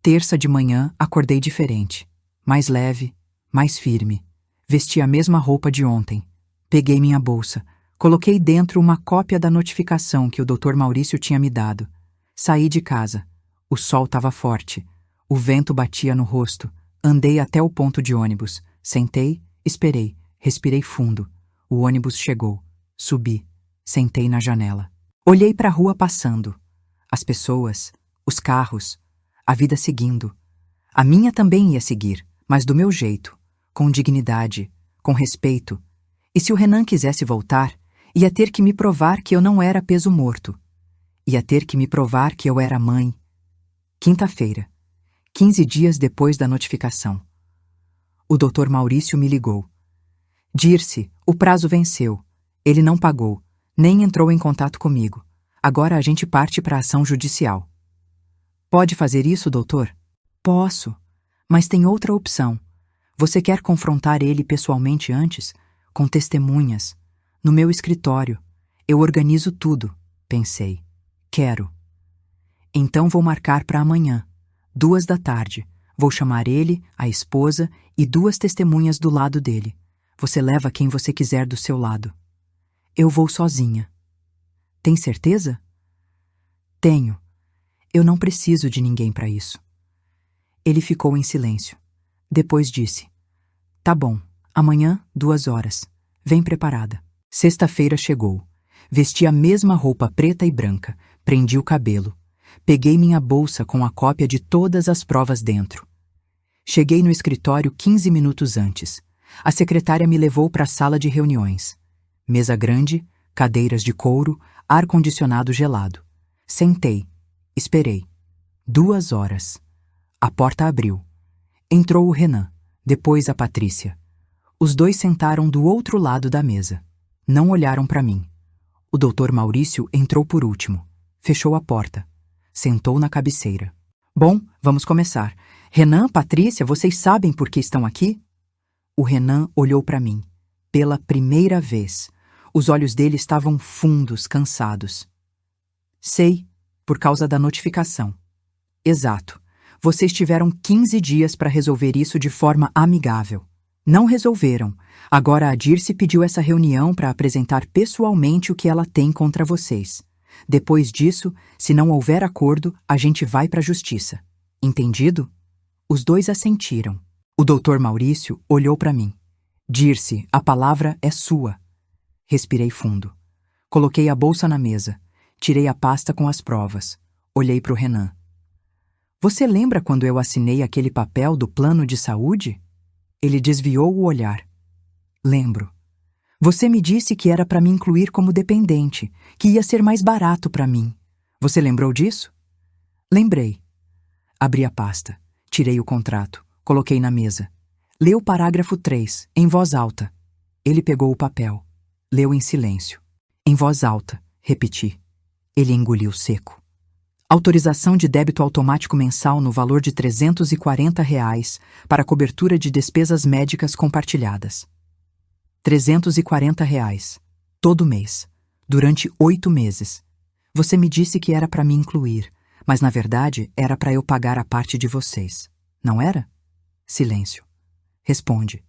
Terça de manhã, acordei diferente. Mais leve, mais firme. Vesti a mesma roupa de ontem. Peguei minha bolsa. Coloquei dentro uma cópia da notificação que o Dr. Maurício tinha me dado. Saí de casa. O sol estava forte. O vento batia no rosto. Andei até o ponto de ônibus. Sentei, esperei. Respirei fundo. O ônibus chegou. Subi. Sentei na janela. Olhei para a rua passando. As pessoas, os carros, a vida seguindo. A minha também ia seguir, mas do meu jeito, com dignidade, com respeito. E se o Renan quisesse voltar, ia ter que me provar que eu não era peso morto. Ia ter que me provar que eu era mãe. Quinta-feira, 15 dias depois da notificação. O Dr. Maurício me ligou. Dirce, o prazo venceu. Ele não pagou. Nem entrou em contato comigo. Agora a gente parte para a ação judicial. Pode fazer isso, doutor? Posso, mas tem outra opção. Você quer confrontar ele pessoalmente antes? Com testemunhas. No meu escritório. Eu organizo tudo, pensei. Quero. Então vou marcar para amanhã, 14h. Vou chamar ele, a esposa e 2 testemunhas do lado dele. Você leva quem você quiser do seu lado. Eu vou sozinha. Tem certeza? Tenho. Eu não preciso de ninguém para isso. Ele ficou em silêncio. Depois disse: Tá bom, amanhã, 2h. Vem preparada. Sexta-feira chegou. Vesti a mesma roupa preta e branca, prendi o cabelo. Peguei minha bolsa com a cópia de todas as provas dentro. Cheguei no escritório 15 minutos antes. A secretária me levou para a sala de reuniões. Mesa grande, cadeiras de couro, ar-condicionado gelado. Sentei. Esperei. 2h. A porta abriu. Entrou o Renan, depois a Patrícia. Os 2 sentaram do outro lado da mesa. Não olharam para mim. O doutor Maurício entrou por último. Fechou a porta. Sentou na cabeceira. Bom, vamos começar. Renan, Patrícia, vocês sabem por que estão aqui? O Renan olhou para mim. Pela primeira vez. Os olhos dele estavam fundos, cansados. Sei, por causa da notificação. Exato. Vocês tiveram 15 dias para resolver isso de forma amigável. Não resolveram. Agora a Dirce pediu essa reunião para apresentar pessoalmente o que ela tem contra vocês. Depois disso, se não houver acordo, a gente vai para a justiça. Entendido? Os 2 assentiram. O doutor Maurício olhou para mim. Dirce, a palavra é sua. Respirei fundo. Coloquei a bolsa na mesa. Tirei a pasta com as provas. Olhei para o Renan. Você lembra quando eu assinei aquele papel do plano de saúde? Ele desviou o olhar. Lembro. Você me disse que era para me incluir como dependente, que ia ser mais barato para mim. Você lembrou disso? Lembrei. Abri a pasta. Tirei o contrato. Coloquei na mesa. Leu o parágrafo 3, em voz alta. Ele pegou o papel. Leu em silêncio. Em voz alta, repeti. Ele engoliu seco. Autorização de débito automático mensal no valor de R$340 para cobertura de despesas médicas compartilhadas. R$340. Todo mês. Durante 8 meses. Você me disse que era para me incluir, mas na verdade era para eu pagar a parte de vocês. Não era? Silêncio. Responde.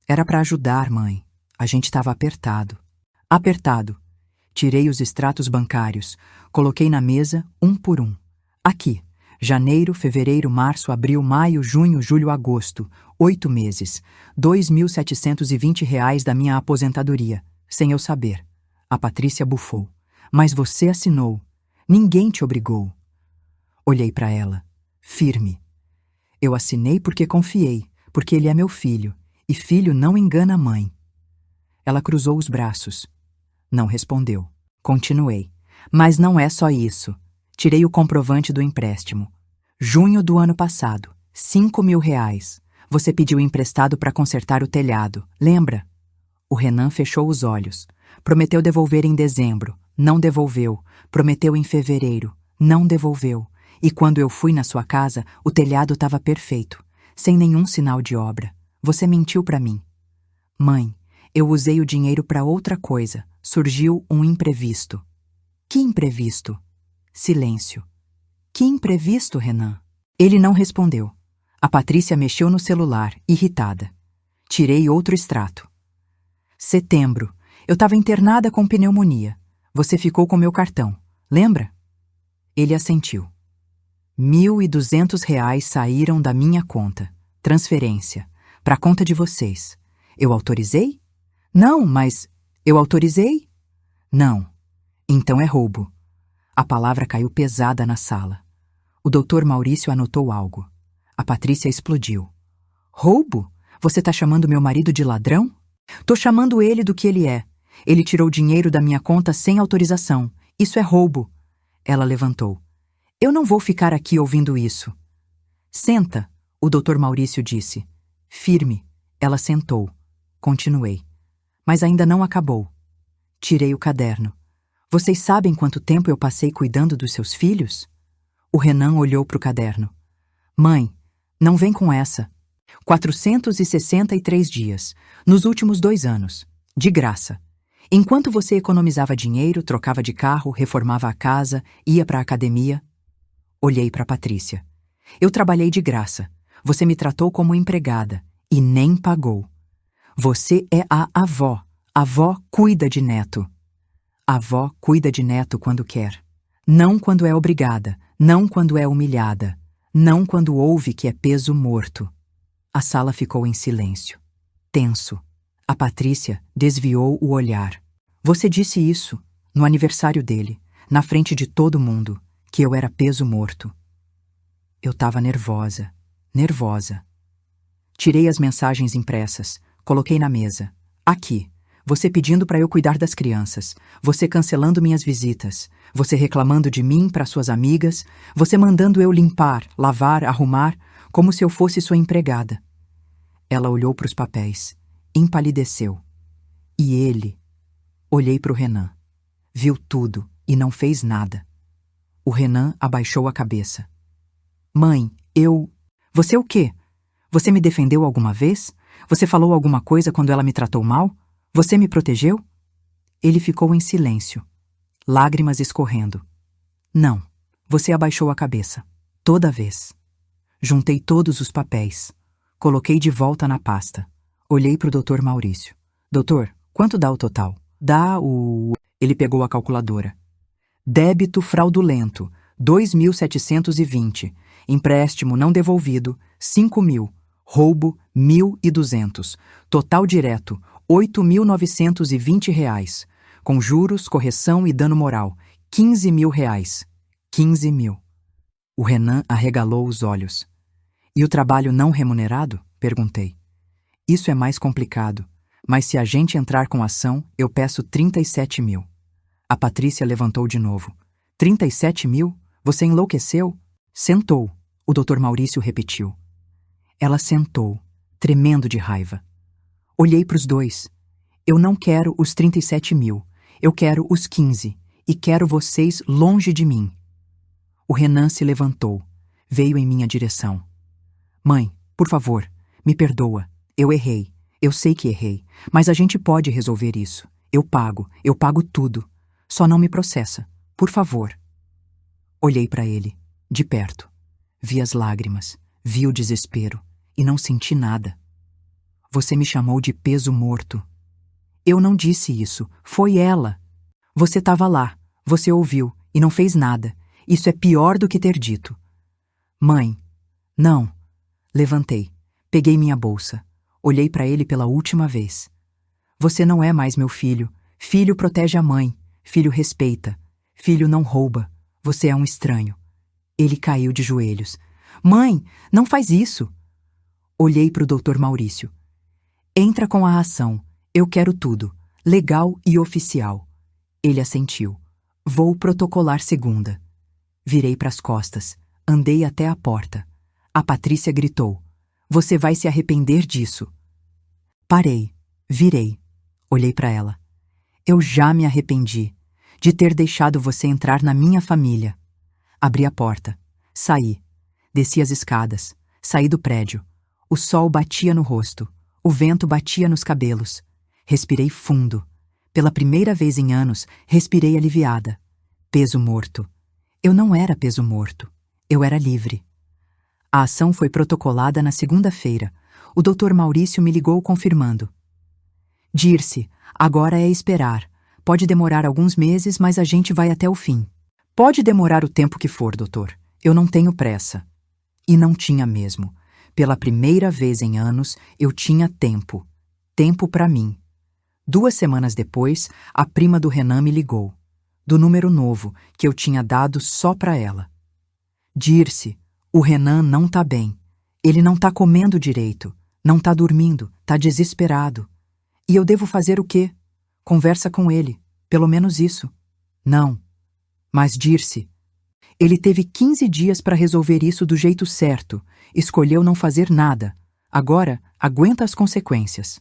Era para ajudar, mãe. A gente estava apertado. Apertado. Tirei os extratos bancários. Coloquei na mesa, um por um. Aqui. Janeiro, fevereiro, março, abril, maio, junho, julho, agosto. 8 meses. R$2.720 da minha aposentadoria. Sem eu saber. A Patrícia bufou. Mas você assinou. Ninguém te obrigou. Olhei para ela. Firme. Eu assinei porque confiei. Porque ele é meu filho. E filho não engana a mãe. Ela cruzou os braços. Não respondeu. Continuei. Mas não é só isso. Tirei o comprovante do empréstimo. Junho do ano passado. R$5.000. Você pediu emprestado para consertar o telhado. Lembra? O Renan fechou os olhos. Prometeu devolver em dezembro. Não devolveu. Prometeu em fevereiro. Não devolveu. E quando eu fui na sua casa, o telhado estava perfeito. Sem nenhum sinal de obra. Você mentiu para mim. Mãe, eu usei o dinheiro para outra coisa. Surgiu um imprevisto. Que imprevisto? Silêncio. Que imprevisto, Renan? Ele não respondeu. A Patrícia mexeu no celular, irritada. Tirei outro extrato. Setembro. Eu estava internada com pneumonia. Você ficou com meu cartão. Lembra? Ele assentiu. R$1.200 saíram da minha conta. Transferência. Para a conta de vocês. Eu autorizei? Não, mas... Eu autorizei? Não. Então é roubo. A palavra caiu pesada na sala. O doutor Maurício anotou algo. A Patrícia explodiu. Roubo? Você tá chamando meu marido de ladrão? Tô chamando ele do que ele é. Ele tirou dinheiro da minha conta sem autorização. Isso é roubo. Ela levantou. Eu não vou ficar aqui ouvindo isso. Senta, o doutor Maurício disse. Firme. Ela sentou. Continuei. Mas ainda não acabou. Tirei o caderno. Vocês sabem quanto tempo eu passei cuidando dos seus filhos? O Renan olhou para o caderno. Mãe, não vem com essa. 463 dias, nos últimos 2 anos. De graça. Enquanto você economizava dinheiro, trocava de carro, reformava a casa, ia para a academia. Olhei para Patrícia. Eu trabalhei de graça. Você me tratou como empregada e nem pagou. Você é a avó. A avó cuida de neto. A avó cuida de neto quando quer. Não quando é obrigada, não quando é humilhada, não quando ouve que é peso morto. A sala ficou em silêncio. Tenso. A Patrícia desviou o olhar. Você disse isso, no aniversário dele, na frente de todo mundo, que eu era peso morto. Eu estava nervosa. Tirei as mensagens impressas, coloquei na mesa. Aqui. Você pedindo para eu cuidar das crianças, você cancelando minhas visitas, você reclamando de mim para suas amigas, você mandando eu limpar, lavar, arrumar, como se eu fosse sua empregada. Ela olhou para os papéis, empalideceu. E ele? Olhei para o Renan. Viu tudo e não fez nada. O Renan abaixou a cabeça. Mãe, eu... Você o quê? Você me defendeu alguma vez? Você falou alguma coisa quando ela me tratou mal? Você me protegeu? Ele ficou em silêncio, lágrimas escorrendo. Não, você abaixou a cabeça. Toda vez. Juntei todos os papéis. Coloquei de volta na pasta. Olhei para o Dr. Maurício. Doutor, quanto dá o total? Dá o... Ele pegou a calculadora. Débito fraudulento, 2.720. Empréstimo não devolvido, 5.000. Roubo, 1.200. Total direto, R$8.920. Com juros, correção e dano moral, R$15.000. 15.000. O Renan arregalou os olhos. E o trabalho não remunerado? Perguntei. Isso é mais complicado, mas se a gente entrar com ação, eu peço 37.000. A Patrícia levantou de novo. 37.000? Você enlouqueceu? Sentou, o Dr. Maurício repetiu. Ela sentou, tremendo de raiva. Olhei para os dois. Eu não quero os 37.000. Eu quero os 15. E quero vocês longe de mim. O Renan se levantou. Veio em minha direção. Mãe, por favor, me perdoa. Eu errei. Eu sei que errei. Mas a gente pode resolver isso. Eu pago tudo. Só não me processa. Por favor. Olhei para ele, de perto. Vi as lágrimas. Vi o desespero. E não senti nada. Você me chamou de peso morto. Eu não disse isso. Foi ela. Você estava lá. Você ouviu e não fez nada. Isso é pior do que ter dito. Mãe. Não. Levantei. Peguei minha bolsa. Olhei para ele pela última vez. Você não é mais meu filho. Filho protege a mãe. Filho respeita. Filho não rouba. Você é um estranho. Ele caiu de joelhos. Mãe, não faz isso. Olhei para o Dr. Maurício. Entra com a ação. Eu quero tudo. Legal e oficial. Ele assentiu. Vou protocolar segunda. Virei para as costas. Andei até a porta. A Patrícia gritou. Você vai se arrepender disso. Parei. Virei. Olhei para ela. Eu já me arrependi de ter deixado você entrar na minha família. Abri a porta. Saí. Desci as escadas. Saí do prédio. O sol batia no rosto. O vento batia nos cabelos. Respirei fundo. Pela primeira vez em anos, respirei aliviada. Peso morto. Eu não era peso morto. Eu era livre. A ação foi protocolada na segunda-feira. O Dr. Maurício me ligou confirmando. Dirce, agora é esperar. Pode demorar alguns meses, mas a gente vai até o fim. Pode demorar o tempo que for, doutor. Eu não tenho pressa. E não tinha mesmo. Pela primeira vez em anos, eu tinha tempo. Tempo para mim. 2 semanas depois, a prima do Renan me ligou. Do número novo, que eu tinha dado só para ela. Dirce, o Renan não tá bem. Ele não tá comendo direito. Não tá dormindo. Tá desesperado. E eu devo fazer o quê? Conversa com ele. Pelo menos isso. Não. Mas Dirce... Ele teve 15 dias para resolver isso do jeito certo. Escolheu não fazer nada. Agora, aguenta as consequências.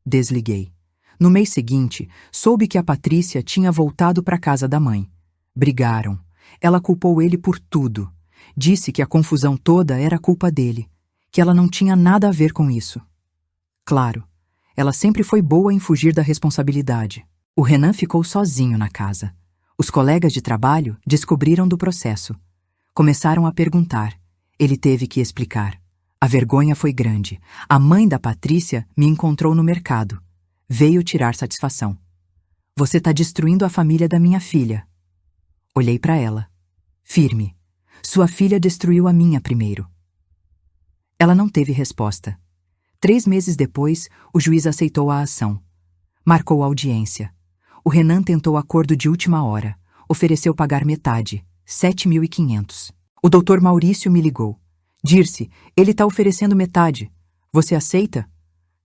Desliguei. No mês seguinte, soube que a Patrícia tinha voltado para a casa da mãe. Brigaram. Ela culpou ele por tudo. Disse que a confusão toda era culpa dele, que ela não tinha nada a ver com isso. Claro, ela sempre foi boa em fugir da responsabilidade. O Renan ficou sozinho na casa. Os colegas de trabalho descobriram do processo. Começaram a perguntar. Ele teve que explicar. A vergonha foi grande. A mãe da Patrícia me encontrou no mercado. Veio tirar satisfação. Você está destruindo a família da minha filha. Olhei para ela. Firme. Sua filha destruiu a minha primeiro. Ela não teve resposta. 3 meses depois, o juiz aceitou a ação. Marcou a audiência. O Renan tentou acordo de última hora. Ofereceu pagar metade, 7.500. O doutor Maurício me ligou. Dirce, ele está oferecendo metade. Você aceita?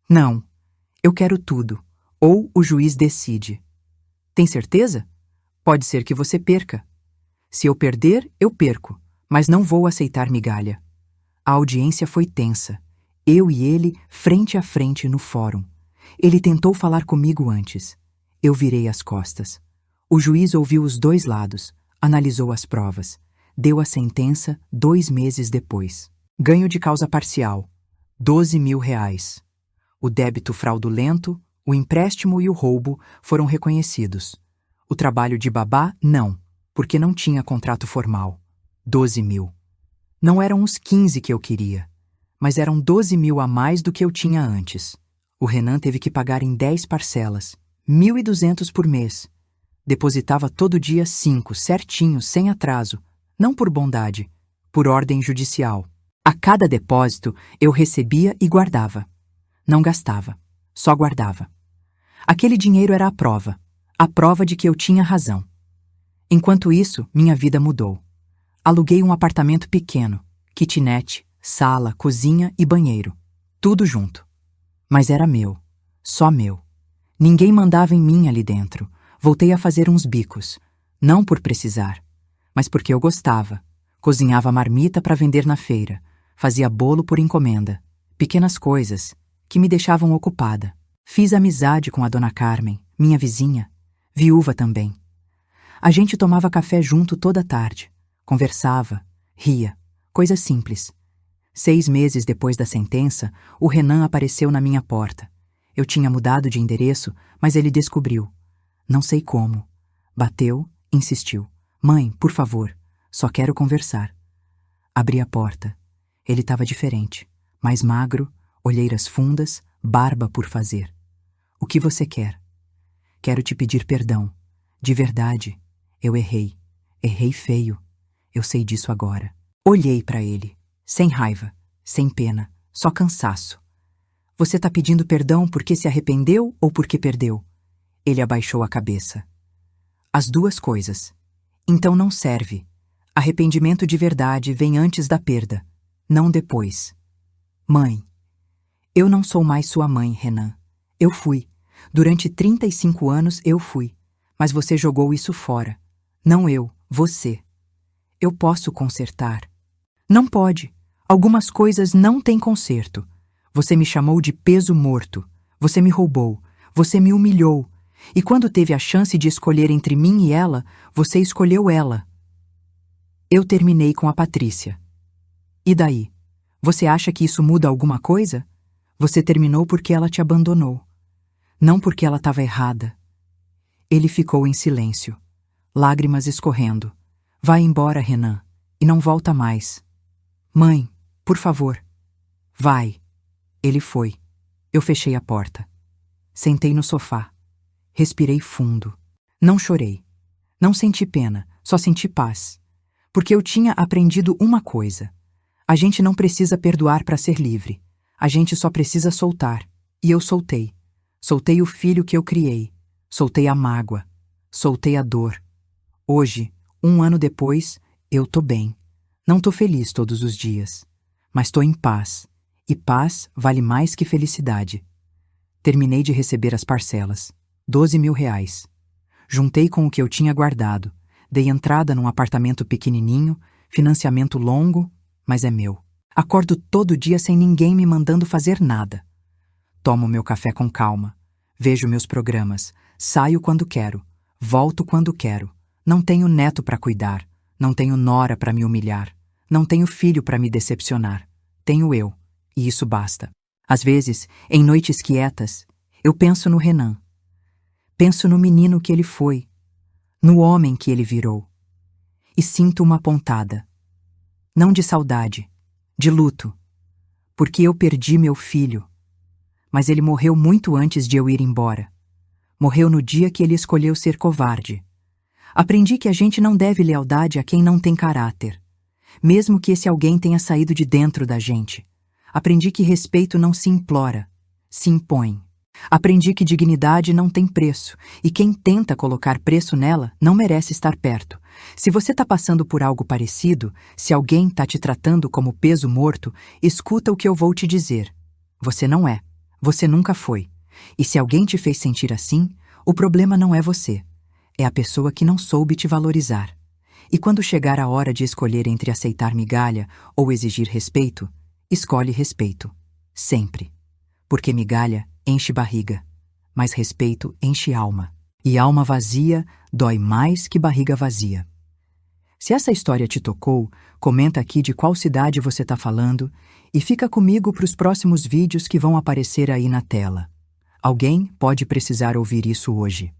Não. Eu quero tudo. Ou o juiz decide. Tem certeza? Pode ser que você perca. Se eu perder, eu perco, mas não vou aceitar migalha. A audiência foi tensa. Eu e ele, frente a frente, no fórum. Ele tentou falar comigo antes. Eu virei as costas. O juiz ouviu os 2 lados, analisou as provas. Deu a sentença 2 meses depois. Ganho de causa parcial, R$ 12.000. O débito fraudulento, o empréstimo e o roubo foram reconhecidos. O trabalho de babá, não, porque não tinha contrato formal. 12.000. Não eram os 15 que eu queria, mas eram 12.000 a mais do que eu tinha antes. O Renan teve que pagar em 10 parcelas, 1.200 por mês. Depositava todo dia 5, certinho, sem atraso, não por bondade, por ordem judicial. A cada depósito, eu recebia e guardava. Não gastava, só guardava. Aquele dinheiro era a prova de que eu tinha razão. Enquanto isso, minha vida mudou. Aluguei um apartamento pequeno, kitnet, sala, cozinha e banheiro. Tudo junto. Mas era meu, só meu. Ninguém mandava em mim ali dentro. Voltei a fazer uns bicos, não por precisar, mas porque eu gostava. Cozinhava marmita para vender na feira, fazia bolo por encomenda. Pequenas coisas que me deixavam ocupada. Fiz amizade com a dona Carmen, minha vizinha, viúva também. A gente tomava café junto toda tarde, conversava, ria, coisas simples. 6 meses depois da sentença, o Renan apareceu na minha porta. Eu tinha mudado de endereço, mas ele descobriu. Não sei como. Bateu, insistiu. Mãe, por favor, só quero conversar. Abri a porta. Ele estava diferente, mais magro, olheiras fundas, barba por fazer. O que você quer? Quero te pedir perdão. De verdade, eu errei. Errei feio. Eu sei disso agora. Olhei para ele, sem raiva, sem pena, só cansaço. Você está pedindo perdão porque se arrependeu ou porque perdeu? Ele abaixou a cabeça. As 2 coisas. Então não serve. Arrependimento de verdade vem antes da perda, não depois. Mãe. Eu não sou mais sua mãe, Renan. Eu fui. Durante 35 anos eu fui. Mas você jogou isso fora. Não eu, você. Eu posso consertar. Não pode. Algumas coisas não têm conserto. Você me chamou de peso morto. Você me roubou. Você me humilhou. E quando teve a chance de escolher entre mim e ela, você escolheu ela. Eu terminei com a Patrícia. E daí? Você acha que isso muda alguma coisa? Você terminou porque ela te abandonou. Não porque ela estava errada. Ele ficou em silêncio, lágrimas escorrendo. Vai embora, Renan, e não volta mais. Mãe, por favor. Vai. Ele foi. Eu fechei a porta. Sentei no sofá. Respirei fundo. Não chorei. Não senti pena, só senti paz. Porque eu tinha aprendido uma coisa. A gente não precisa perdoar para ser livre. A gente só precisa soltar. E eu soltei. Soltei o filho que eu criei. Soltei a mágoa. Soltei a dor. Hoje, 1 ano depois, eu tô bem. Não tô feliz todos os dias. Mas tô em paz. E paz vale mais que felicidade. Terminei de receber as parcelas. R$ 12.000. Juntei com o que eu tinha guardado. Dei entrada num apartamento pequenininho, financiamento longo, mas é meu. Acordo todo dia sem ninguém me mandando fazer nada. Tomo meu café com calma. Vejo meus programas, saio quando quero, volto quando quero. Não tenho neto para cuidar, não tenho nora para me humilhar, não tenho filho para me decepcionar. Tenho eu, e isso basta. Às vezes, em noites quietas, eu penso no Renan. Penso no menino que ele foi, no homem que ele virou. E sinto uma pontada. Não de saudade, de luto, porque eu perdi meu filho. Mas ele morreu muito antes de eu ir embora. Morreu no dia que ele escolheu ser covarde. Aprendi que a gente não deve lealdade a quem não tem caráter, mesmo que esse alguém tenha saído de dentro da gente. Aprendi que respeito não se implora, se impõe. Aprendi que dignidade não tem preço, e quem tenta colocar preço nela não merece estar perto. Se você está passando por algo parecido, se alguém está te tratando como peso morto, escuta o que eu vou te dizer. Você não é. Você nunca foi. E se alguém te fez sentir assim, o problema não é você. É a pessoa que não soube te valorizar. E quando chegar a hora de escolher entre aceitar migalha ou exigir respeito, escolhe respeito. Sempre. Porque migalha enche barriga, mas respeito enche alma. E alma vazia dói mais que barriga vazia. Se essa história te tocou, comenta aqui de qual cidade você está falando e fica comigo para os próximos vídeos que vão aparecer aí na tela. Alguém pode precisar ouvir isso hoje.